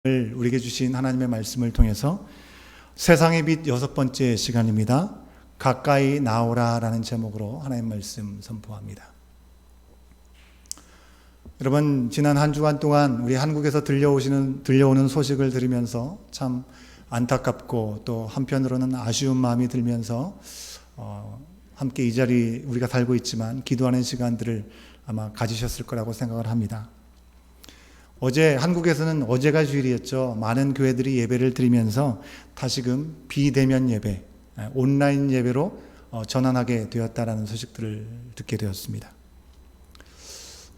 오늘 우리에게 주신 하나님의 말씀을 통해서 세상의 빛 6번째 시간입니다. 가까이 나오라 라는 제목으로 하나님의 말씀 선포합니다. 여러분, 지난 한 주간 동안 우리 한국에서 들려오는 소식을 들으면서 참 안타깝고 또 한편으로는 아쉬운 마음이 들면서 함께 이 자리 우리가 살고 있지만 기도하는 시간들을 아마 가지셨을 거라고 생각을 합니다. 어제 한국에서는 어제가 주일이었죠. 많은 교회들이 예배를 드리면서 다시금 비대면 예배, 온라인 예배로 전환하게 되었다라는 소식들을 듣게 되었습니다.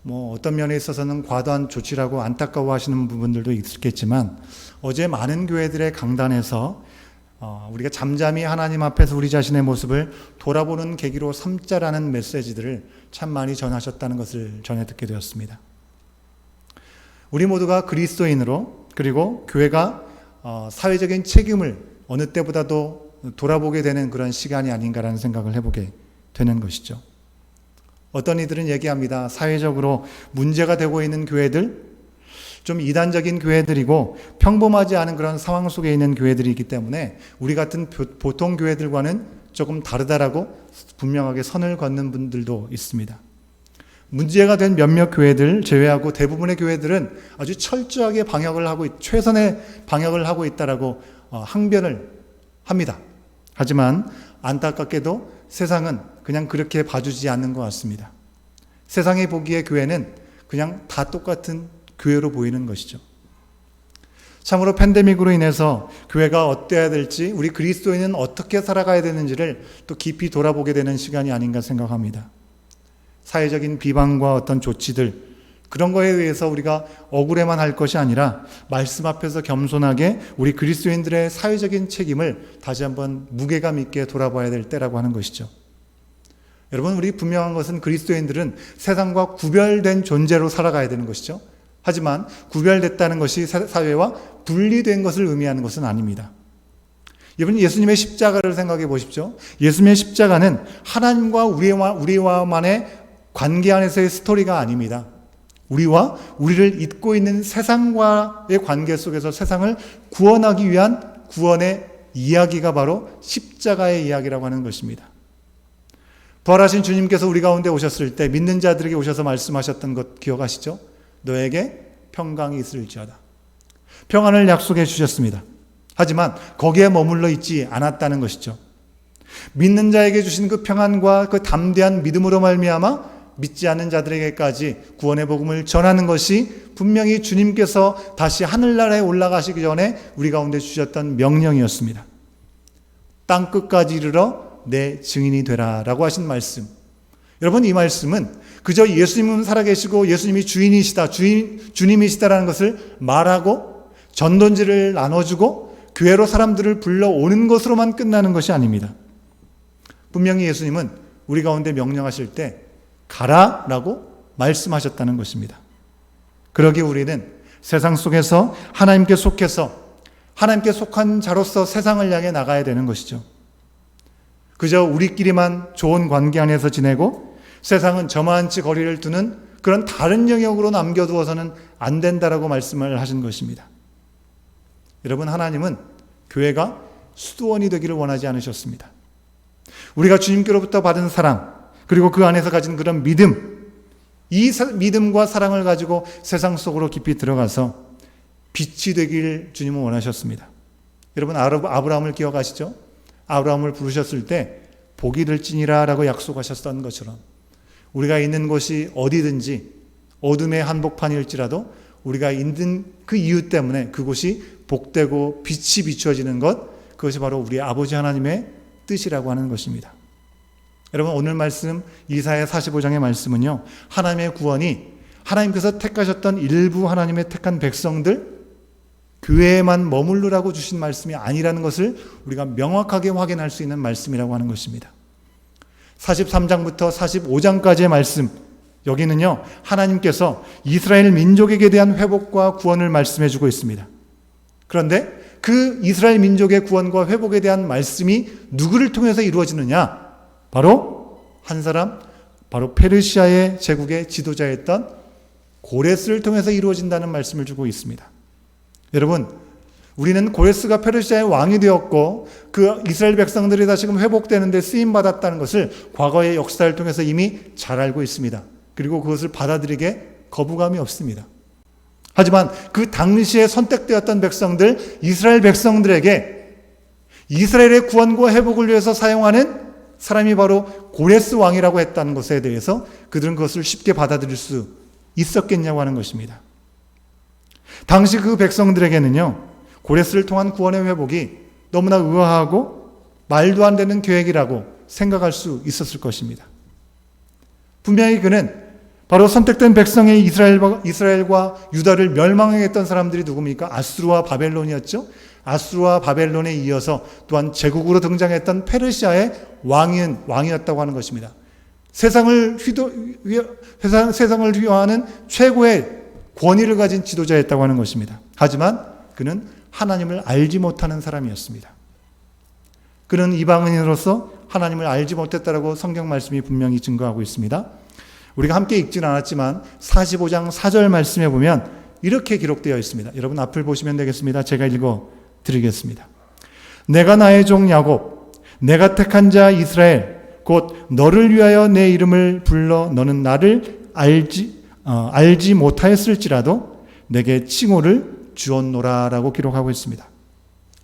어떤 면에 있어서는 과도한 조치라고 안타까워하시는 부분들도 있겠지만 어제 많은 교회들의 강단에서 우리가 잠잠히 하나님 앞에서 우리 자신의 모습을 돌아보는 계기로 삼자라는 메시지들을 참 많이 전하셨다는 것을 전해 듣게 되었습니다. 우리 모두가 그리스도인으로 그리고 교회가 사회적인 책임을 어느 때보다도 돌아보게 되는 그런 시간이 아닌가라는 생각을 해보게 되는 것이죠. 어떤 이들은 얘기합니다. 사회적으로 문제가 되고 있는 교회들, 좀 이단적인 교회들이고 평범하지 않은 그런 상황 속에 있는 교회들이기 때문에 우리 같은 보통 교회들과는 조금 다르다라고 분명하게 선을 걷는 분들도 있습니다. 문제가 된 몇몇 교회들 제외하고 대부분의 교회들은 아주 철저하게 최선의 방역을 하고 있다라고 항변을 합니다. 하지만 안타깝게도 세상은 그냥 그렇게 봐주지 않는 것 같습니다. 세상이 보기에 교회는 그냥 다 똑같은 교회로 보이는 것이죠. 참으로 팬데믹으로 인해서 교회가 어때야 될지, 우리 그리스도인은 어떻게 살아가야 되는지를 또 깊이 돌아보게 되는 시간이 아닌가 생각합니다. 사회적인 비방과 어떤 조치들, 그런 거에 의해서 우리가 억울해만 할 것이 아니라 말씀 앞에서 겸손하게 우리 그리스도인들의 사회적인 책임을 다시 한번 무게감 있게 돌아봐야 될 때라고 하는 것이죠. 여러분, 우리 분명한 것은 그리스도인들은 세상과 구별된 존재로 살아가야 되는 것이죠. 하지만 구별됐다는 것이 사회와 분리된 것을 의미하는 것은 아닙니다. 여러분, 예수님의 십자가를 생각해 보십시오. 예수님의 십자가는 하나님과 우리와만의 관계 안에서의 스토리가 아닙니다. 우리와 우리를 잇고 있는 세상과의 관계 속에서 세상을 구원하기 위한 구원의 이야기가 바로 십자가의 이야기라고 하는 것입니다. 부활하신 주님께서 우리 가운데 오셨을 때 믿는 자들에게 오셔서 말씀하셨던 것 기억하시죠? 너에게 평강이 있을지어다. 평안을 약속해 주셨습니다. 하지만 거기에 머물러 있지 않았다는 것이죠. 믿는 자에게 주신 그 평안과 그 담대한 믿음으로 말미암아 믿지 않는 자들에게까지 구원의 복음을 전하는 것이 분명히 주님께서 다시 하늘나라에 올라가시기 전에 우리 가운데 주셨던 명령이었습니다. 땅 끝까지 이르러 내 증인이 되라 라고 하신 말씀. 여러분, 이 말씀은 그저 예수님은 살아계시고 예수님이 주님이시다라는 것을 말하고 전도지를 나눠주고 교회로 사람들을 불러오는 것으로만 끝나는 것이 아닙니다. 분명히 예수님은 우리 가운데 명령하실 때 가라라고 말씀하셨다는 것입니다. 그러기에 우리는 세상 속에서 하나님께 속해서 하나님께 속한 자로서 세상을 향해 나가야 되는 것이죠. 그저 우리끼리만 좋은 관계 안에서 지내고 세상은 저만치 거리를 두는 그런 다른 영역으로 남겨두어서는 안 된다라고 말씀을 하신 것입니다. 여러분, 하나님은 교회가 수도원이 되기를 원하지 않으셨습니다. 우리가 주님께로부터 받은 사랑, 그리고 그 안에서 가진 그런 믿음, 이 믿음과 사랑을 가지고 세상 속으로 깊이 들어가서 빛이 되길 주님은 원하셨습니다. 여러분, 아브라함을 기억하시죠? 아브라함을 부르셨을 때 복이 될지니라 라고 약속하셨던 것처럼 우리가 있는 곳이 어디든지 어둠의 한복판일지라도 우리가 있는 그 이유 때문에 그곳이 복되고 빛이 비추어지는 것, 그것이 바로 우리 아버지 하나님의 뜻이라고 하는 것입니다. 여러분, 오늘 말씀 이사야 45장의 말씀은요, 하나님의 구원이 하나님께서 택하셨던 일부 하나님의 택한 백성들 교회에만 머물르라고 주신 말씀이 아니라는 것을 우리가 명확하게 확인할 수 있는 말씀이라고 하는 것입니다. 43장부터 45장까지의 말씀, 여기는요, 하나님께서 이스라엘 민족에게 대한 회복과 구원을 말씀해 주고 있습니다. 그런데 그 이스라엘 민족의 구원과 회복에 대한 말씀이 누구를 통해서 이루어지느냐? 바로 한 사람, 바로 페르시아의 제국의 지도자였던 고레스를 통해서 이루어진다는 말씀을 주고 있습니다. 여러분, 우리는 고레스가 페르시아의 왕이 되었고 그 이스라엘 백성들이 다시금 회복되는 데 쓰임받았다는 것을 과거의 역사를 통해서 이미 잘 알고 있습니다. 그리고 그것을 받아들이게 거부감이 없습니다. 하지만 그 당시에 선택되었던 백성들, 이스라엘 백성들에게 이스라엘의 구원과 회복을 위해서 사용하는 사람이 바로 고레스 왕이라고 했다는 것에 대해서 그들은 그것을 쉽게 받아들일 수 있었겠냐고 하는 것입니다. 당시 그 백성들에게는요, 고레스를 통한 구원의 회복이 너무나 의아하고 말도 안 되는 계획이라고 생각할 수 있었을 것입니다. 분명히 그는 바로 선택된 백성의 이스라엘과 유다를 멸망하게 했던 사람들이 누굽니까? 아수르와 바벨론이었죠. 아수르와 바벨론에 이어서 또한 제국으로 등장했던 페르시아의 왕이었다고 하는 것입니다. 세상을 휘하는 최고의 권위를 가진 지도자였다고 하는 것입니다. 하지만 그는 하나님을 알지 못하는 사람이었습니다. 그는 이방인으로서 하나님을 알지 못했다라고 성경 말씀이 분명히 증거하고 있습니다. 우리가 함께 읽지는 않았지만 45장 4절 말씀에 보면 이렇게 기록되어 있습니다. 여러분 앞을 보시면 되겠습니다. 제가 읽어 드리겠습니다. 내가 나의 종 야곱, 내가 택한 자 이스라엘, 곧 너를 위하여 내 이름을 불러 너는 나를 알지 못하였을지라도 내게 칭호를 주었노라라고 기록하고 있습니다.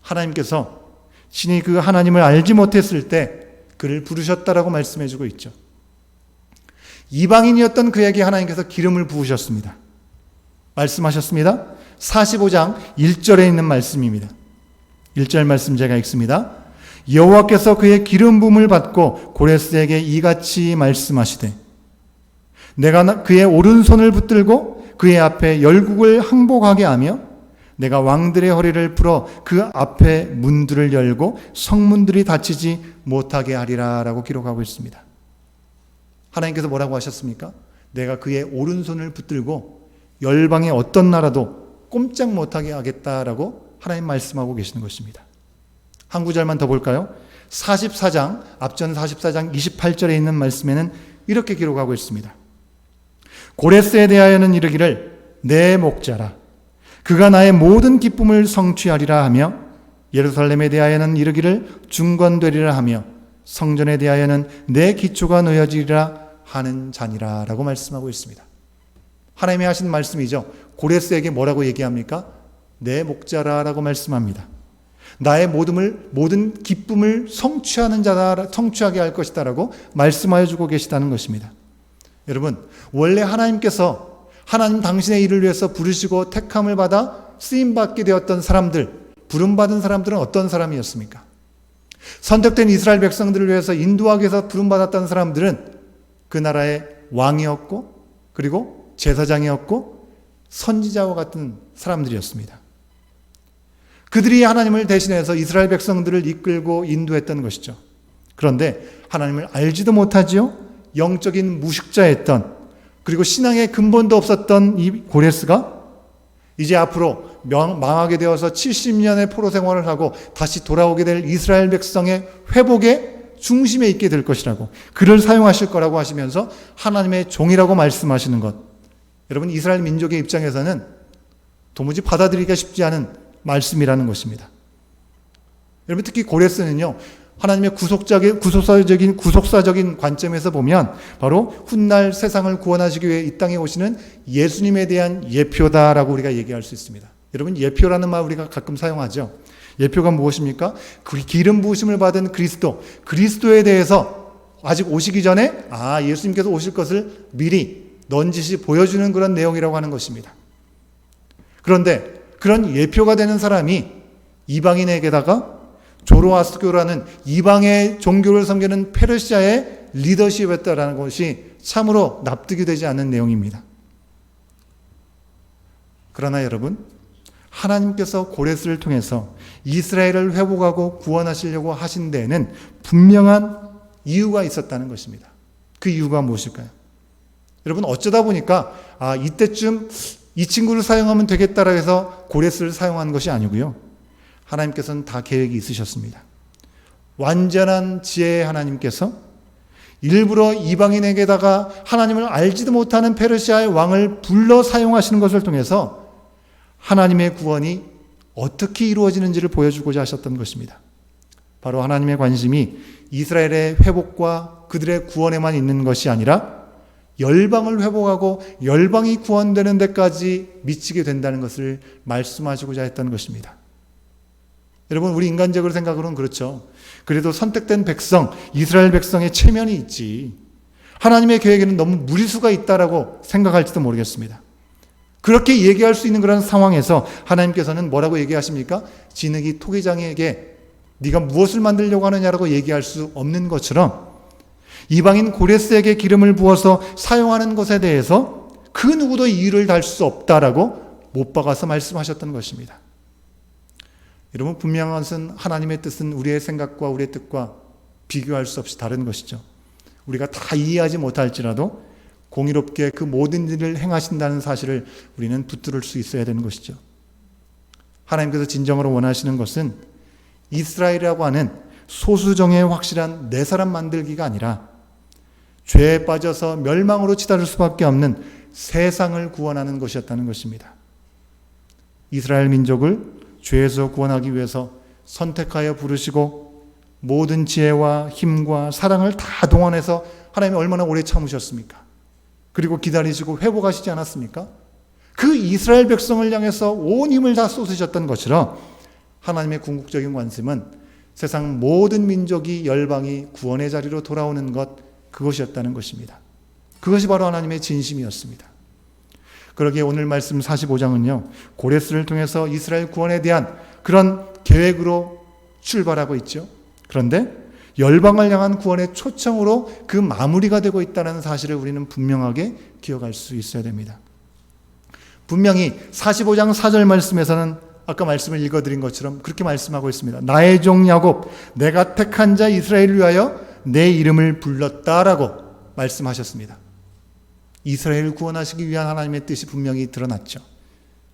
하나님께서 신이 그 하나님을 알지 못했을 때 그를 부르셨다라고 말씀해주고 있죠. 이방인이었던 그에게 하나님께서 기름을 부으셨습니다. 말씀하셨습니다. 45장 1절에 있는 말씀입니다. 1절 말씀 제가 읽습니다. 여호와께서 그의 기름 부음을 받고 고레스에게 이같이 말씀하시되 내가 그의 오른손을 붙들고 그의 앞에 열국을 항복하게 하며 내가 왕들의 허리를 풀어 그 앞에 문들을 열고 성문들이 닫히지 못하게 하리라 라고 기록하고 있습니다. 하나님께서 뭐라고 하셨습니까? 내가 그의 오른손을 붙들고 열방의 어떤 나라도 꼼짝 못하게 하겠다라고 하나님 말씀하고 계시는 것입니다. 한 구절만 더 볼까요? 44장, 앞전 44장 28절에 있는 말씀에는 이렇게 기록하고 있습니다. 고레스에 대하여는 이르기를 내 목자라 그가 나의 모든 기쁨을 성취하리라 하며 예루살렘에 대하여는 이르기를 중건되리라 하며 성전에 대하여는 내 기초가 놓여지리라 하는 자니라 라고 말씀하고 있습니다. 하나님이 하신 말씀이죠. 고레스에게 뭐라고 얘기합니까? 내 목자라라고 말씀합니다. 나의 모든 기쁨을 성취하게 할 것이다라고 말씀하여 주고 계시다는 것입니다. 여러분, 원래 하나님께서 하나님 당신의 일을 위해서 부르시고 택함을 받아 쓰임받게 되었던 사람들, 부름받은 사람들은 어떤 사람이었습니까? 선택된 이스라엘 백성들을 위해서 인도하기 위해서 부름받았던 사람들은 그 나라의 왕이었고 그리고 제사장이었고 선지자와 같은 사람들이었습니다. 그들이 하나님을 대신해서 이스라엘 백성들을 이끌고 인도했던 것이죠. 그런데 하나님을 알지도 못하지요. 영적인 무식자였던 그리고 신앙의 근본도 없었던 이 고레스가 이제 앞으로 망하게 되어서 70년의 포로 생활을 하고 다시 돌아오게 될 이스라엘 백성의 회복의 중심에 있게 될 것이라고 그를 사용하실 거라고 하시면서 하나님의 종이라고 말씀하시는 것, 여러분 이스라엘 민족의 입장에서는 도무지 받아들이기가 쉽지 않은 말씀이라는 것입니다. 여러분 특히 고레스는요 하나님의 구속사적인 관점에서 보면 바로 훗날 세상을 구원하시기 위해 이 땅에 오시는 예수님에 대한 예표다라고 우리가 얘기할 수 있습니다. 여러분 예표라는 말 우리가 가끔 사용하죠. 예표가 무엇입니까? 기름 부으심을 받은 그리스도에 대해서 아직 오시기 전에 예수님께서 오실 것을 미리 넌지시 보여주는 그런 내용이라고 하는 것입니다. 그런데 그런 예표가 되는 사람이 이방인에게다가 조로아스토라는 이방의 종교를 섬기는 페르시아의 리더십이었다라는 것이 참으로 납득이 되지 않는 내용입니다. 그러나 여러분, 하나님께서 고레스를 통해서 이스라엘을 회복하고 구원하시려고 하신 데에는 분명한 이유가 있었다는 것입니다. 그 이유가 무엇일까요? 여러분 어쩌다 보니까 이때쯤 이 친구를 사용하면 되겠다라 해서 고레스를 사용한 것이 아니고요. 하나님께서는 다 계획이 있으셨습니다. 완전한 지혜의 하나님께서 일부러 이방인에게다가 하나님을 알지도 못하는 페르시아의 왕을 불러 사용하시는 것을 통해서 하나님의 구원이 어떻게 이루어지는지를 보여주고자 하셨던 것입니다. 바로 하나님의 관심이 이스라엘의 회복과 그들의 구원에만 있는 것이 아니라 열방을 회복하고 열방이 구원되는 데까지 미치게 된다는 것을 말씀하시고자 했던 것입니다. 여러분, 우리 인간적으로 생각으로는 그렇죠. 그래도 선택된 백성, 이스라엘 백성의 체면이 있지, 하나님의 계획에는 너무 무리수가 있다라고 생각할지도 모르겠습니다. 그렇게 얘기할 수 있는 그런 상황에서 하나님께서는 뭐라고 얘기하십니까? 진흙이 토기장에게 네가 무엇을 만들려고 하느냐라고 얘기할 수 없는 것처럼 이방인 고레스에게 기름을 부어서 사용하는 것에 대해서 그 누구도 이유를 달 수 없다라고 못 박아서 말씀하셨던 것입니다. 여러분, 분명한 것은 하나님의 뜻은 우리의 생각과 우리의 뜻과 비교할 수 없이 다른 것이죠. 우리가 다 이해하지 못할지라도 공의롭게 그 모든 일을 행하신다는 사실을 우리는 붙들을 수 있어야 되는 것이죠. 하나님께서 진정으로 원하시는 것은 이스라엘이라고 하는 소수정예의 확실한 내 사람 만들기가 아니라 죄에 빠져서 멸망으로 치달을 수밖에 없는 세상을 구원하는 것이었다는 것입니다. 이스라엘 민족을 죄에서 구원하기 위해서 선택하여 부르시고 모든 지혜와 힘과 사랑을 다 동원해서 하나님이 얼마나 오래 참으셨습니까? 그리고 기다리시고 회복하시지 않았습니까? 그 이스라엘 백성을 향해서 온 힘을 다 쏟으셨던 것처럼 하나님의 궁극적인 관심은 세상 모든 민족이 열방이 구원의 자리로 돌아오는 것, 그것이었다는 것입니다. 그것이 바로 하나님의 진심이었습니다. 그러기에 오늘 말씀 45장은요, 고레스를 통해서 이스라엘 구원에 대한 그런 계획으로 출발하고 있죠. 그런데 열방을 향한 구원의 초청으로 그 마무리가 되고 있다는 사실을 우리는 분명하게 기억할 수 있어야 됩니다. 분명히 45장 4절 말씀에서는 아까 말씀을 읽어드린 것처럼 그렇게 말씀하고 있습니다. 나의 종 야곱, 내가 택한 자 이스라엘을 위하여 내 이름을 불렀다라고 말씀하셨습니다. 이스라엘을 구원하시기 위한 하나님의 뜻이 분명히 드러났죠.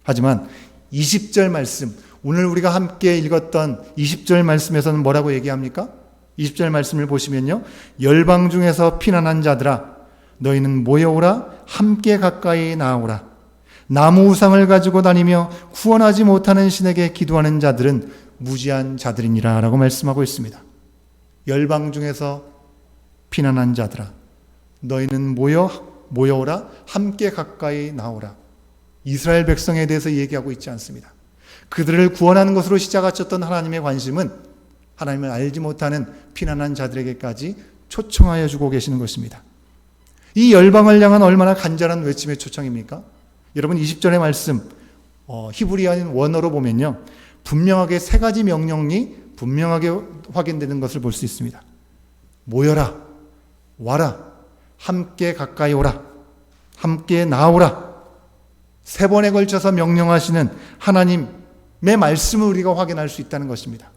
하지만 20절 말씀, 오늘 우리가 함께 읽었던 20절 말씀에서는 뭐라고 얘기합니까? 20절 말씀을 보시면요, 열방 중에서 피난한 자들아 너희는 모여오라, 함께 가까이 나아오라. 나무 우상을 가지고 다니며 구원하지 못하는 신에게 기도하는 자들은 무지한 자들이니라 라고 말씀하고 있습니다. 열방 중에서 피난한 자들아 너희는 모여오라, 함께 가까이 나오라. 이스라엘 백성에 대해서 얘기하고 있지 않습니다. 그들을 구원하는 것으로 시작하셨던 하나님의 관심은 하나님을 알지 못하는 피난한 자들에게까지 초청하여 주고 계시는 것입니다. 이 열방을 향한 얼마나 간절한 외침의 초청입니까? 여러분, 20절의 말씀 히브리어인 원어로 보면요, 분명하게 세 가지 명령이 분명하게 확인되는 것을 볼 수 있습니다. 모여라, 와라, 함께 가까이 오라, 함께 나오라. 세 번에 걸쳐서 명령하시는 하나님의 말씀을 우리가 확인할 수 있다는 것입니다.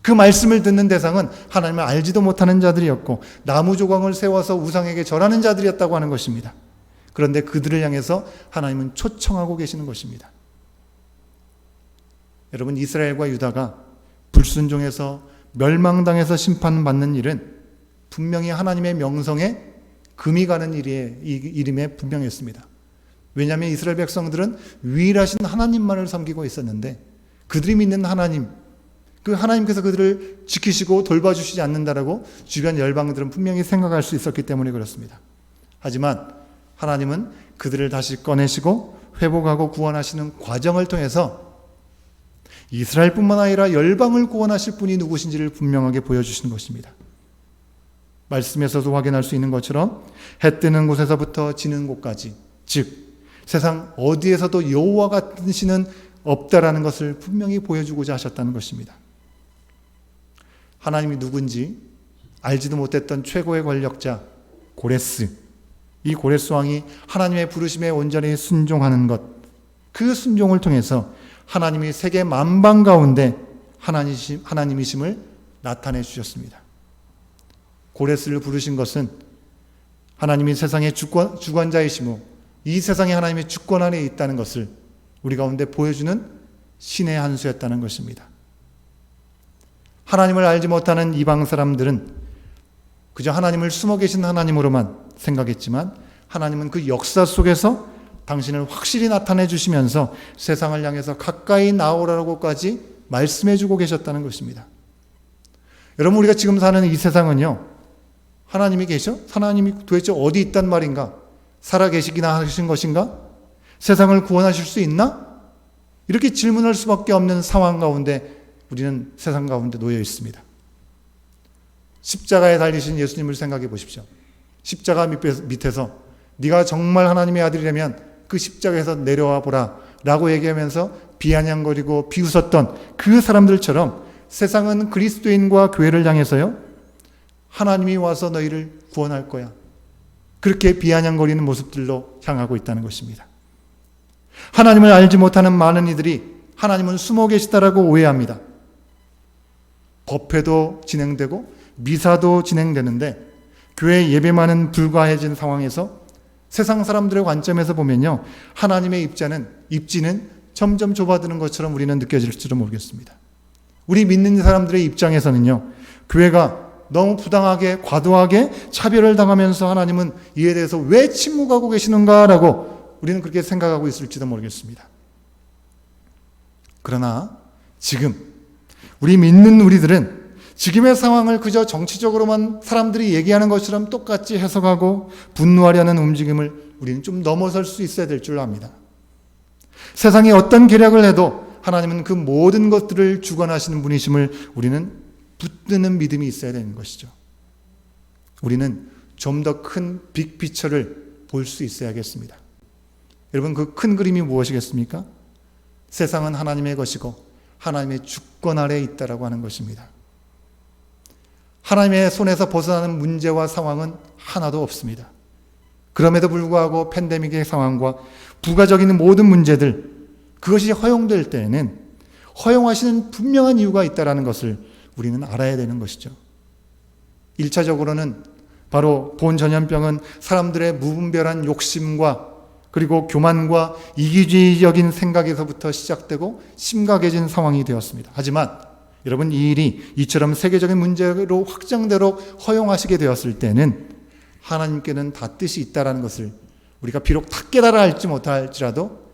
그 말씀을 듣는 대상은 하나님을 알지도 못하는 자들이었고 나무 조각을 세워서 우상에게 절하는 자들이었다고 하는 것입니다. 그런데 그들을 향해서 하나님은 초청하고 계시는 것입니다. 여러분, 이스라엘과 유다가 불순종해서 멸망당해서 심판받는 일은 분명히 하나님의 명성에 금이 가는 일임에 분명했습니다. 왜냐하면 이스라엘 백성들은 유일하신 하나님만을 섬기고 있었는데 그들이 믿는 하나님, 그 하나님께서 그들을 지키시고 돌봐주시지 않는다라고 주변 열방들은 분명히 생각할 수 있었기 때문에 그렇습니다. 하지만 하나님은 그들을 다시 꺼내시고 회복하고 구원하시는 과정을 통해서 이스라엘뿐만 아니라 열방을 구원하실 분이 누구신지를 분명하게 보여주시는 것입니다. 말씀에서도 확인할 수 있는 것처럼 해 뜨는 곳에서부터 지는 곳까지, 즉 세상 어디에서도 여호와 같은 신은 없다라는 것을 분명히 보여주고자 하셨다는 것입니다. 하나님이 누군지 알지도 못했던 최고의 권력자 고레스, 이 고레스 왕이 하나님의 부르심에 온전히 순종하는 것, 그 순종을 통해서 하나님이 세계 만방 가운데 하나님이심을 나타내 주셨습니다. 고레스를 부르신 것은 하나님이 세상의 주관자이시고 이 세상에 하나님의 주권 안에 있다는 것을 우리 가운데 보여주는 신의 한 수였다는 것입니다. 하나님을 알지 못하는 이방 사람들은 그저 하나님을 숨어 계신 하나님으로만 생각했지만 하나님은 그 역사 속에서 당신을 확실히 나타내 주시면서 세상을 향해서 가까이 나오라고까지 말씀해 주고 계셨다는 것입니다. 여러분, 우리가 지금 사는 이 세상은요, 하나님이 계셔? 하나님이 도대체 어디 있단 말인가? 살아 계시기나 하신 것인가? 세상을 구원하실 수 있나? 이렇게 질문할 수밖에 없는 상황 가운데 우리는 세상 가운데 놓여 있습니다. 십자가에 달리신 예수님을 생각해 보십시오. 십자가 밑에서 네가 정말 하나님의 아들이라면 그 십자가에서 내려와 보라 라고 얘기하면서 비아냥거리고 비웃었던 그 사람들처럼 세상은 그리스도인과 교회를 향해서요, 하나님이 와서 너희를 구원할 거야, 그렇게 비아냥거리는 모습들로 향하고 있다는 것입니다. 하나님을 알지 못하는 많은 이들이 하나님은 숨어 계시다라고 오해합니다. 법회도 진행되고 미사도 진행되는데 교회 예배만은 불과해진 상황에서 세상 사람들의 관점에서 보면요, 하나님의 입지는 점점 좁아드는 것처럼 우리는 느껴질지도 모르겠습니다. 우리 믿는 사람들의 입장에서는요, 교회가 너무 부당하게 과도하게 차별을 당하면서 하나님은 이에 대해서 왜 침묵하고 계시는가라고 우리는 그렇게 생각하고 있을지도 모르겠습니다. 그러나 지금 우리 믿는 우리들은 지금의 상황을 그저 정치적으로만 사람들이 얘기하는 것처럼 똑같이 해석하고 분노하려는 움직임을 우리는 좀 넘어설 수 있어야 될 줄 압니다. 세상이 어떤 계략을 해도 하나님은 그 모든 것들을 주관하시는 분이심을 우리는 붙드는 믿음이 있어야 되는 것이죠. 우리는 좀 더 큰 빅피처를 볼 수 있어야겠습니다. 여러분, 그 큰 그림이 무엇이겠습니까? 세상은 하나님의 것이고 하나님의 주권 아래에 있다라고 하는 것입니다. 하나님의 손에서 벗어나는 문제와 상황은 하나도 없습니다. 그럼에도 불구하고 팬데믹의 상황과 부가적인 모든 문제들, 그것이 허용될 때에는 허용하시는 분명한 이유가 있다는 것을 우리는 알아야 되는 것이죠. 1차적으로는 바로 본 전염병은 사람들의 무분별한 욕심과 그리고 교만과 이기주의적인 생각에서부터 시작되고 심각해진 상황이 되었습니다. 하지만 여러분, 이 일이 이처럼 세계적인 문제로 확장되도록 허용하시게 되었을 때는 하나님께는 다 뜻이 있다는 것을 우리가 비록 다 깨달아 알지 못할지라도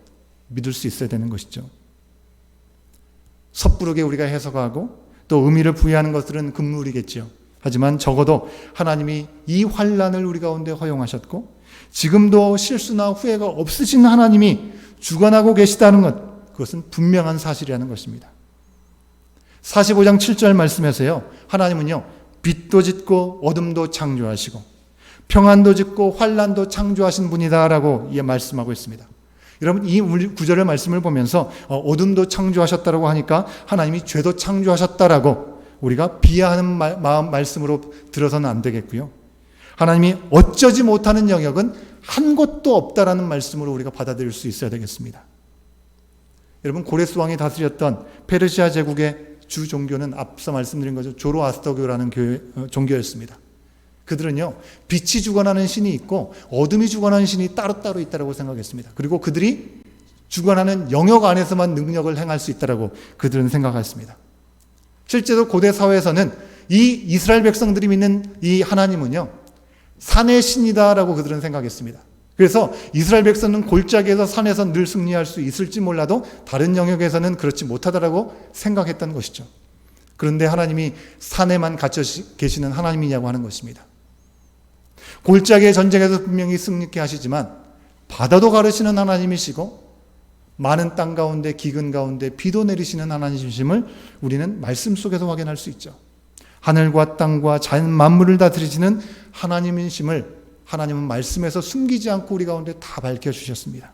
믿을 수 있어야 되는 것이죠. 섣부르게 우리가 해석하고 또 의미를 부여하는 것들은 금물이겠지요. 하지만 적어도 하나님이 이 환난을 우리 가운데 허용하셨고 지금도 실수나 후회가 없으신 하나님이 주관하고 계시다는 것, 그것은 분명한 사실이라는 것입니다. 45장 7절 말씀에서요, 하나님은요, 빛도 짓고 어둠도 창조하시고 평안도 짓고 환난도 창조하신 분이다라고 말씀하고 있습니다. 여러분, 이 구절의 말씀을 보면서 어둠도 창조하셨다라고 하니까 하나님이 죄도 창조하셨다라고 우리가 비하하는 말씀으로 들어서는 안 되겠고요. 하나님이 어쩌지 못하는 영역은 한 곳도 없다라는 말씀으로 우리가 받아들일 수 있어야 되겠습니다. 여러분, 고레스 왕이 다스렸던 페르시아 제국의 주 종교는 앞서 말씀드린 거죠. 조로아스터교라는 종교였습니다. 그들은요, 빛이 주관하는 신이 있고 어둠이 주관하는 신이 따로따로 있다고 생각했습니다. 그리고 그들이 주관하는 영역 안에서만 능력을 행할 수 있다고 그들은 생각했습니다. 실제로 고대 사회에서는 이 이스라엘 백성들이 믿는 이 하나님은요, 산의 신이다라고 그들은 생각했습니다. 그래서 이스라엘 백성은 골짜기에서 산에서 늘 승리할 수 있을지 몰라도 다른 영역에서는 그렇지 못하다라고 생각했던 것이죠. 그런데 하나님이 산에만 갇혀 계시는 하나님이냐고 하는 것입니다. 골짜기의 전쟁에서 분명히 승리케 하시지만 바다도 가르시는 하나님이시고 많은 땅 가운데 기근 가운데 비도 내리시는 하나님이심을 우리는 말씀 속에서 확인할 수 있죠. 하늘과 땅과 자연 만물을 다스리시는 하나님이심을 하나님은 말씀에서 숨기지 않고 우리 가운데 다 밝혀주셨습니다.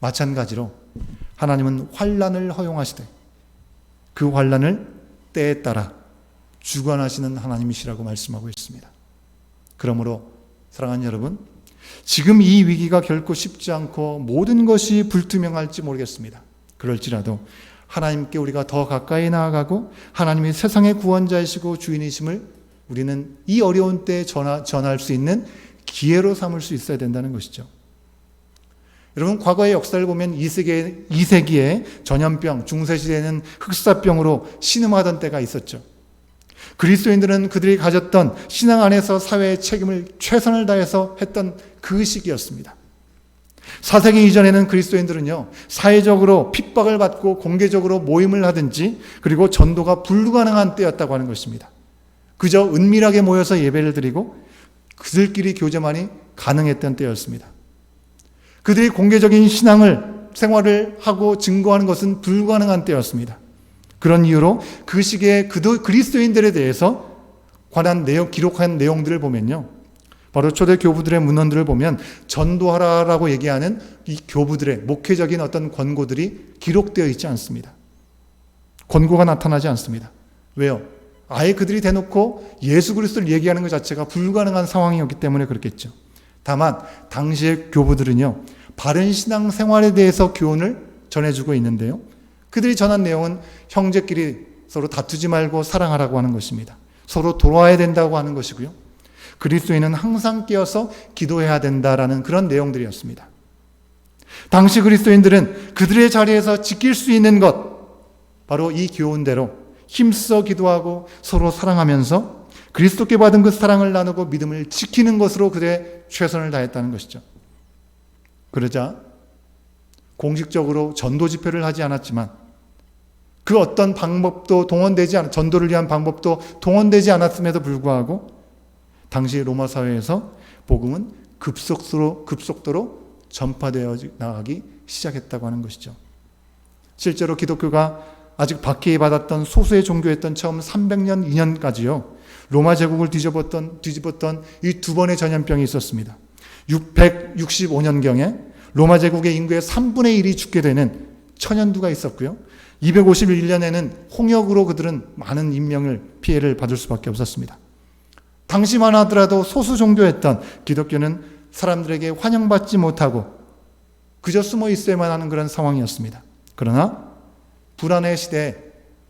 마찬가지로 하나님은 환난을 허용하시되 그 환난을 때에 따라 주관하시는 하나님이시라고 말씀하고 있습니다. 그러므로 사랑하는 여러분, 지금 이 위기가 결코 쉽지 않고 모든 것이 불투명할지 모르겠습니다. 그럴지라도 하나님께 우리가 더 가까이 나아가고 하나님이 세상의 구원자이시고 주인이심을 우리는 이 어려운 때에 전할 수 있는 기회로 삼을 수 있어야 된다는 것이죠. 여러분, 과거의 역사를 보면 2세기에 전염병, 중세시대에는 흑사병으로 신음하던 때가 있었죠. 그리스도인들은 그들이 가졌던 신앙 안에서 사회의 책임을 최선을 다해서 했던 그 시기였습니다. 4세기 이전에는 그리스도인들은요, 사회적으로 핍박을 받고 공개적으로 모임을 하든지 그리고 전도가 불가능한 때였다고 하는 것입니다. 그저 은밀하게 모여서 예배를 드리고 그들끼리 교제만이 가능했던 때였습니다. 그들이 공개적인 생활을 하고 증거하는 것은 불가능한 때였습니다. 그런 이유로 그 시기에 그리스도인들에 대해서 관한 기록한 내용들을 보면요, 바로 초대 교부들의 문헌들을 보면 전도하라라고 얘기하는 이 교부들의 목회적인 어떤 권고들이 기록되어 있지 않습니다. 권고가 나타나지 않습니다. 왜요? 아예 그들이 대놓고 예수 그리스도를 얘기하는 것 자체가 불가능한 상황이었기 때문에 그렇겠죠. 다만 당시의 교부들은요, 바른 신앙 생활에 대해서 교훈을 전해주고 있는데요, 그들이 전한 내용은 형제끼리 서로 다투지 말고 사랑하라고 하는 것입니다. 서로 돌아와야 된다고 하는 것이고요, 그리스도인은 항상 깨어서 기도해야 된다라는 그런 내용들이었습니다. 당시 그리스도인들은 그들의 자리에서 지킬 수 있는 것, 바로 이 교훈대로 힘써 기도하고 서로 사랑하면서 그리스도께 받은 그 사랑을 나누고 믿음을 지키는 것으로 그들의 최선을 다했다는 것이죠. 그러자 공식적으로 전도 집회를 하지 않았지만 그 어떤 방법도 전도를 위한 방법도 동원되지 않았음에도 불구하고 당시 로마 사회에서 복음은 급속도로 전파되어 나가기 시작했다고 하는 것이죠. 실제로 기독교가 아직 박해받았던 소수의 종교였던 처음 300년 2년까지요, 로마 제국을 뒤집었던 이 두 번의 전염병이 있었습니다. 665년경에 로마 제국의 인구의 3분의 1이 죽게 되는 천연두가 있었고요, 251년에는 홍역으로 그들은 많은 피해를 받을 수밖에 없었습니다. 당시만 하더라도 소수 종교였던 기독교는 사람들에게 환영받지 못하고 그저 숨어 있어야만 하는 그런 상황이었습니다. 그러나 불안의 시대에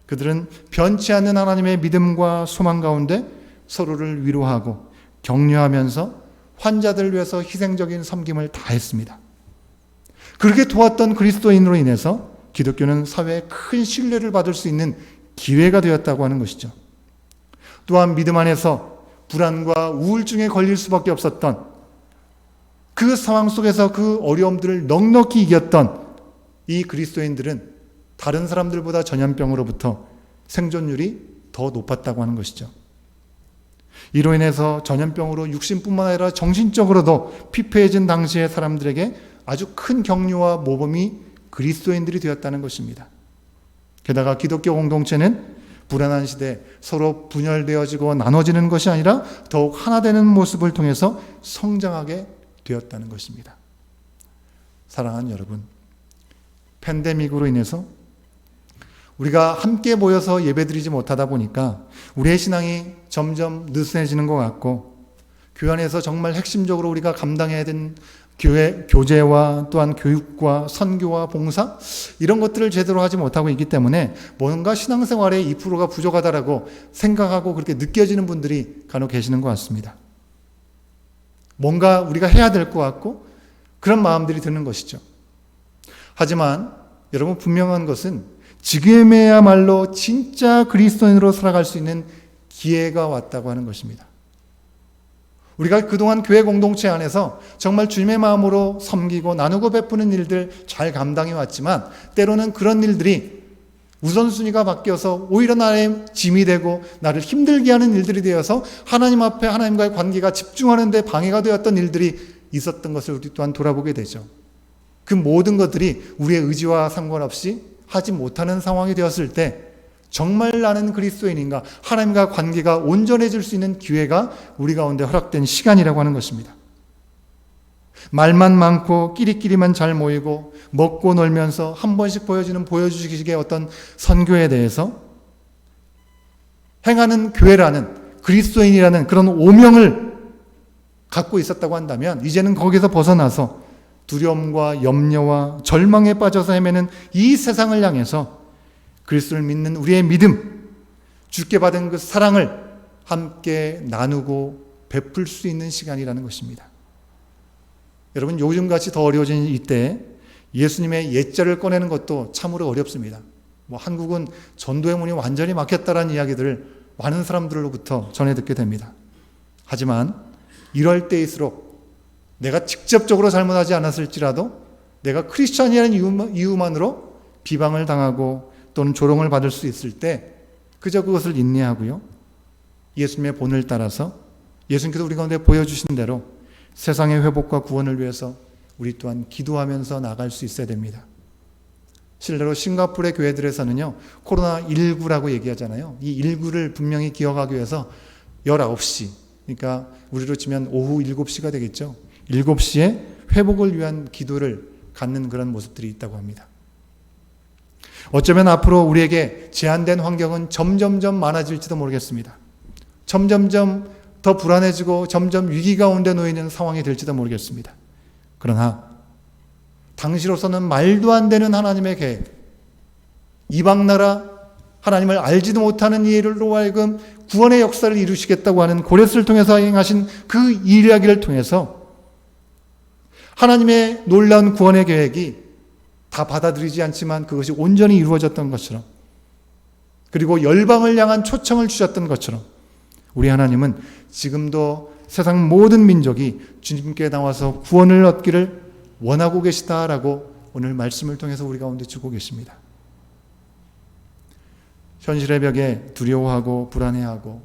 그들은 변치 않는 하나님의 믿음과 소망 가운데 서로를 위로하고 격려하면서 환자들을 위해서 희생적인 섬김을 다했습니다. 그렇게 도왔던 그리스도인으로 인해서 기독교는 사회에 큰 신뢰를 받을 수 있는 기회가 되었다고 하는 것이죠. 또한 믿음 안에서 불안과 우울증에 걸릴 수밖에 없었던 그 상황 속에서 그 어려움들을 넉넉히 이겼던 이 그리스도인들은 다른 사람들보다 전염병으로부터 생존율이 더 높았다고 하는 것이죠. 이로 인해서 전염병으로 육신뿐만 아니라 정신적으로도 피폐해진 당시의 사람들에게 아주 큰 격려와 모범이 그리스도인들이 되었다는 것입니다. 게다가 기독교 공동체는 불안한 시대에 서로 분열되어지고 나눠지는 것이 아니라 더욱 하나 되는 모습을 통해서 성장하게 되었다는 것입니다. 사랑하는 여러분, 팬데믹으로 인해서 우리가 함께 모여서 예배드리지 못하다 보니까 우리의 신앙이 점점 느슨해지는 것 같고, 교회 안에서 정말 핵심적으로 우리가 감당해야 되는 교제와 또한 교육과 선교와 봉사, 이런 것들을 제대로 하지 못하고 있기 때문에 뭔가 신앙생활에 2%가 부족하다라고 생각하고 그렇게 느껴지는 분들이 간혹 계시는 것 같습니다. 뭔가 우리가 해야 될 것 같고 그런 마음들이 드는 것이죠. 하지만 여러분, 분명한 것은 지금에야말로 진짜 그리스도인으로 살아갈 수 있는 기회가 왔다고 하는 것입니다. 우리가 그동안 교회 공동체 안에서 정말 주님의 마음으로 섬기고 나누고 베푸는 일들 잘 감당해 왔지만, 때로는 그런 일들이 우선순위가 바뀌어서 오히려 나의 짐이 되고 나를 힘들게 하는 일들이 되어서 하나님 앞에 하나님과의 관계가 집중하는 데 방해가 되었던 일들이 있었던 것을 우리 또한 돌아보게 되죠. 그 모든 것들이 우리의 의지와 상관없이 하지 못하는 상황이 되었을 때 정말 나는 그리스도인인가, 하나님과 관계가 온전해질 수 있는 기회가 우리 가운데 허락된 시간이라고 하는 것입니다. 말만 많고 끼리끼리만 잘 모이고 먹고 놀면서 한 번씩 보여주시기의 어떤 선교에 대해서 행하는 교회라는, 그리스도인이라는 그런 오명을 갖고 있었다고 한다면, 이제는 거기서 벗어나서 두려움과 염려와 절망에 빠져서 헤매는 이 세상을 향해서 그리스도를 믿는 우리의 믿음, 주께 받은 그 사랑을 함께 나누고 베풀 수 있는 시간이라는 것입니다. 여러분, 요즘같이 더 어려워진 이때 예수님의 옛자를 꺼내는 것도 참으로 어렵습니다. 한국은 전도의 문이 완전히 막혔다라는 이야기들을 많은 사람들로부터 전해 듣게 됩니다. 하지만 이럴 때일수록 내가 직접적으로 잘못하지 않았을지라도 내가 크리스찬이라는 이유만으로 비방을 당하고 또는 조롱을 받을 수 있을 때 그저 그것을 인내하고요. 예수님의 본을 따라서 예수님께서 우리 가운데 보여주신 대로 세상의 회복과 구원을 위해서 우리 또한 기도하면서 나갈 수 있어야 됩니다. 실제로 싱가포르의 교회들에서는요, 코로나19라고 얘기하잖아요. 이 19를 분명히 기억하기 위해서 19시, 그러니까 우리로 치면 오후 7시가 되겠죠. 7시에 회복을 위한 기도를 갖는 그런 모습들이 있다고 합니다. 어쩌면 앞으로 우리에게 제한된 환경은 점점점 많아질지도 모르겠습니다. 점점점 더 불안해지고 점점 위기 가운데 놓이는 상황이 될지도 모르겠습니다. 그러나 당시로서는 말도 안 되는 하나님의 계획, 이방 나라 하나님을 알지도 못하는 이들로 하여금 구원의 역사를 이루시겠다고 하는 고레스를 통해서 행하신 그 이야기를 통해서 하나님의 놀라운 구원의 계획이 다 받아들이지 않지만 그것이 온전히 이루어졌던 것처럼, 그리고 열방을 향한 초청을 주셨던 것처럼 우리 하나님은 지금도 세상 모든 민족이 주님께 나와서 구원을 얻기를 원하고 계시다라고 오늘 말씀을 통해서 우리 가운데 주고 계십니다. 현실의 벽에 두려워하고 불안해하고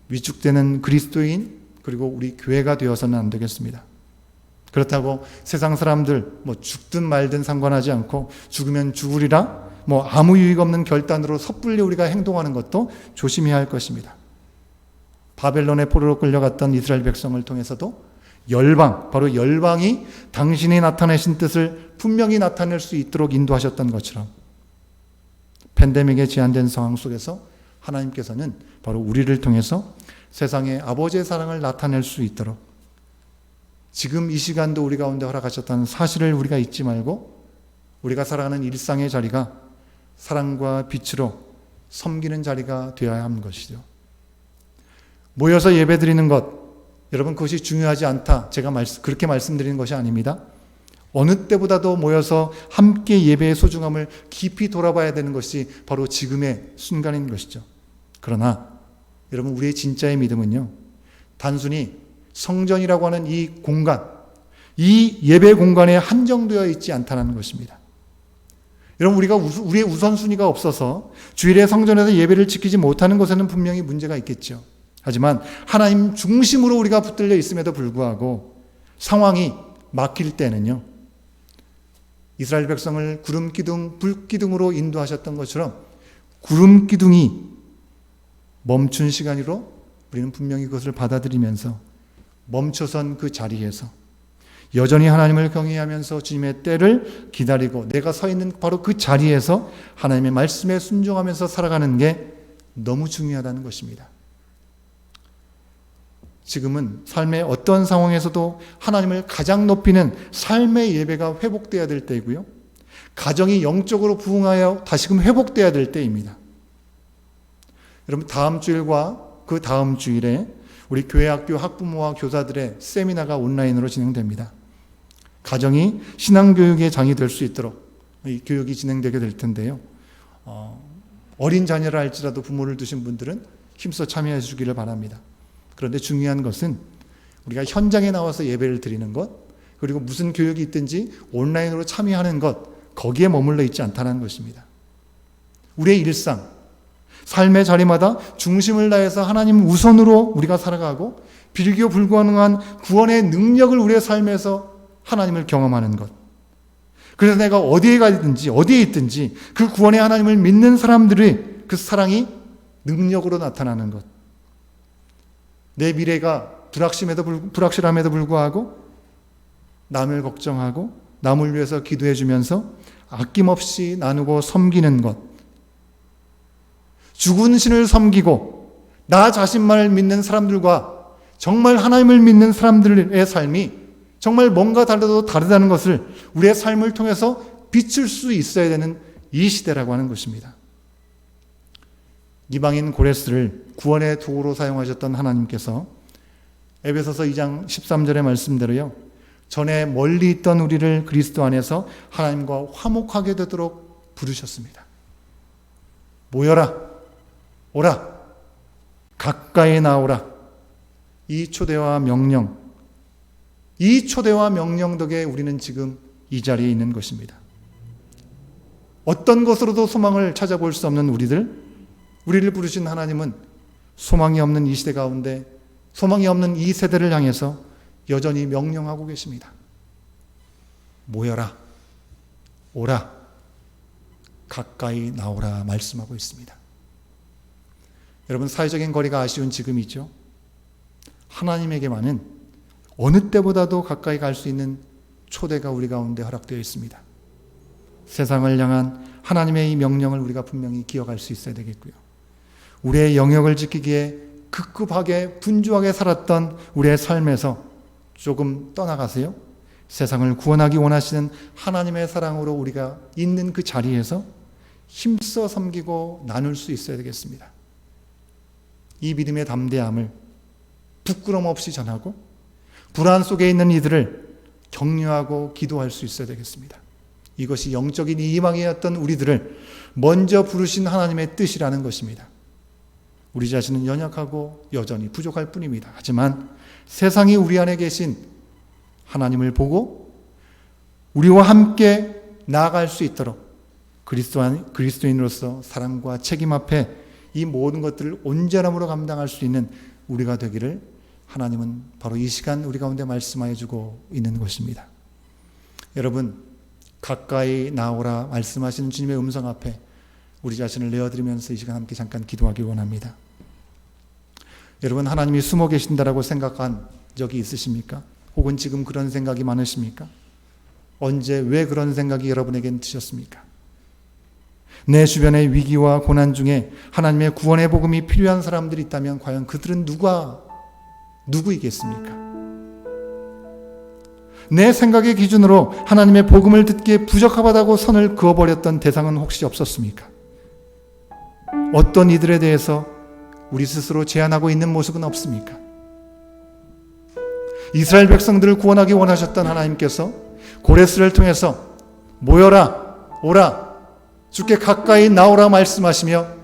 위축되는 그리스도인 그리고 우리 교회가 되어서는 안 되겠습니다. 그렇다고 세상 사람들 죽든 말든 상관하지 않고 죽으면 죽으리라 아무 유익 없는 결단으로 섣불리 우리가 행동하는 것도 조심해야 할 것입니다. 바벨론의 포로로 끌려갔던 이스라엘 백성을 통해서도 열방, 바로 열방이 당신이 나타내신 뜻을 분명히 나타낼 수 있도록 인도하셨던 것처럼 팬데믹에 제한된 상황 속에서 하나님께서는 바로 우리를 통해서 세상에 아버지의 사랑을 나타낼 수 있도록 지금 이 시간도 우리 가운데 허락하셨다는 사실을 우리가 잊지 말고 우리가 살아가는 일상의 자리가 사랑과 빛으로 섬기는 자리가 되어야 하는 것이죠. 모여서 예배드리는 것, 여러분 그것이 중요하지 않다, 제가 그렇게 말씀드리는 것이 아닙니다. 어느 때보다도 모여서 함께 예배의 소중함을 깊이 돌아봐야 되는 것이 바로 지금의 순간인 것이죠. 그러나 여러분, 우리의 진짜의 믿음은요, 단순히 성전이라고 하는 이 공간, 이 예배 공간에 한정되어 있지 않다는 것입니다. 여러분, 우리의 우선순위가 없어서 주일에 성전에서 예배를 지키지 못하는 것에는 분명히 문제가 있겠죠. 하지만 하나님 중심으로 우리가 붙들려 있음에도 불구하고 상황이 막힐 때는요, 이스라엘 백성을 구름 기둥, 불 기둥으로 인도하셨던 것처럼 구름 기둥이 멈춘 시간으로 우리는 분명히 그것을 받아들이면서 멈춰선 그 자리에서 여전히 하나님을 경외하면서 주님의 때를 기다리고 내가 서 있는 바로 그 자리에서 하나님의 말씀에 순종하면서 살아가는 게 너무 중요하다는 것입니다. 지금은 삶의 어떤 상황에서도 하나님을 가장 높이는 삶의 예배가 회복돼야 될 때이고요, 가정이 영적으로 부흥하여 다시금 회복돼야 될 때입니다. 여러분, 다음 주일과 그 다음 주일에 우리 교회 학교 학부모와 교사들의 세미나가 온라인으로 진행됩니다. 가정이 신앙교육의 장이 될 수 있도록 이 교육이 진행되게 될 텐데요, 어린 자녀라 할지라도 부모를 두신 분들은 힘써 참여해 주기를 바랍니다. 그런데 중요한 것은 우리가 현장에 나와서 예배를 드리는 것, 그리고 무슨 교육이 있든지 온라인으로 참여하는 것, 거기에 머물러 있지 않다는 것입니다. 우리의 일상, 삶의 자리마다 중심을 다해서 하나님 우선으로 우리가 살아가고 비교 불가능한 구원의 능력을 우리의 삶에서 하나님을 경험하는 것. 그래서 내가 어디에 가든지 어디에 있든지 그 구원의 하나님을 믿는 사람들의 그 사랑이 능력으로 나타나는 것. 내 미래가 불확실함에도 불구하고 남을 걱정하고 남을 위해서 기도해 주면서 아낌없이 나누고 섬기는 것. 죽은 신을 섬기고 나 자신만을 믿는 사람들과 정말 하나님을 믿는 사람들의 삶이 정말 뭔가 달라도 다르다는 것을 우리의 삶을 통해서 비출 수 있어야 되는 이 시대라고 하는 것입니다. 이방인 고레스를 구원의 도구로 사용하셨던 하나님께서 에베소서 2장 13절의 말씀대로요, 전에 멀리 있던 우리를 그리스도 안에서 하나님과 화목하게 되도록 부르셨습니다. 모여라, 오라, 가까이 나오라. 이 초대와 명령, 이 초대와 명령 덕에 우리는 지금 이 자리에 있는 것입니다. 어떤 것으로도 소망을 찾아볼 수 없는 우리를 부르신 하나님은 소망이 없는 이 시대 가운데, 소망이 없는 이 세대를 향해서 여전히 명령하고 계십니다. 모여라, 오라, 가까이 나오라 말씀하고 있습니다. 여러분, 사회적인 거리가 아쉬운 지금이죠. 하나님에게만은 어느 때보다도 가까이 갈 수 있는 초대가 우리 가운데 허락되어 있습니다. 세상을 향한 하나님의 이 명령을 우리가 분명히 기억할 수 있어야 되겠고요. 우리의 영역을 지키기에 급급하게 분주하게 살았던 우리의 삶에서 조금 떠나가세요. 세상을 구원하기 원하시는 하나님의 사랑으로 우리가 있는 그 자리에서 힘써 섬기고 나눌 수 있어야 되겠습니다. 이 믿음의 담대함을 부끄럼 없이 전하고 불안 속에 있는 이들을 격려하고 기도할 수 있어야 되겠습니다. 이것이 영적인 이방이었던 우리들을 먼저 부르신 하나님의 뜻이라는 것입니다. 우리 자신은 연약하고 여전히 부족할 뿐입니다. 하지만 세상이 우리 안에 계신 하나님을 보고 우리와 함께 나아갈 수 있도록 그리스도인으로서 사랑과 책임 앞에 이 모든 것들을 온전함으로 감당할 수 있는 우리가 되기를 하나님은 바로 이 시간 우리 가운데 말씀하여 주고 있는 것입니다. 여러분, 가까이 나오라 말씀하시는 주님의 음성 앞에 우리 자신을 내어드리면서 이 시간 함께 잠깐 기도하기 원합니다. 여러분, 하나님이 숨어 계신다라고 생각한 적이 있으십니까? 혹은 지금 그런 생각이 많으십니까? 언제, 왜 그런 생각이 여러분에겐 드셨습니까? 내 주변의 위기와 고난 중에 하나님의 구원의 복음이 필요한 사람들이 있다면 과연 그들은 누구이겠습니까? 내 생각의 기준으로 하나님의 복음을 듣기에 부적합하다고 선을 그어버렸던 대상은 혹시 없었습니까? 어떤 이들에 대해서 우리 스스로 제한하고 있는 모습은 없습니까? 이스라엘 백성들을 구원하기 원하셨던 하나님께서 고레스를 통해서 모여라, 오라, 주께 가까이 나오라 말씀하시며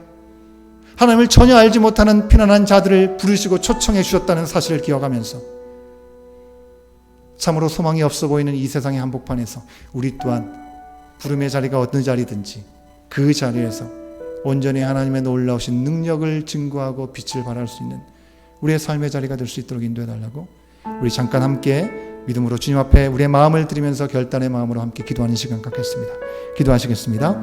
하나님을 전혀 알지 못하는 피난한 자들을 부르시고 초청해 주셨다는 사실을 기억하면서 참으로 소망이 없어 보이는 이 세상의 한복판에서 우리 또한 부름의 자리가 어떤 자리든지 그 자리에서 온전히 하나님의 놀라우신 능력을 증거하고 빛을 발할 수 있는 우리의 삶의 자리가 될 수 있도록 인도해 달라고, 우리 잠깐 함께 믿음으로 주님 앞에 우리의 마음을 드리면서 결단의 마음으로 함께 기도하는 시간 갖겠습니다. 기도하시겠습니다.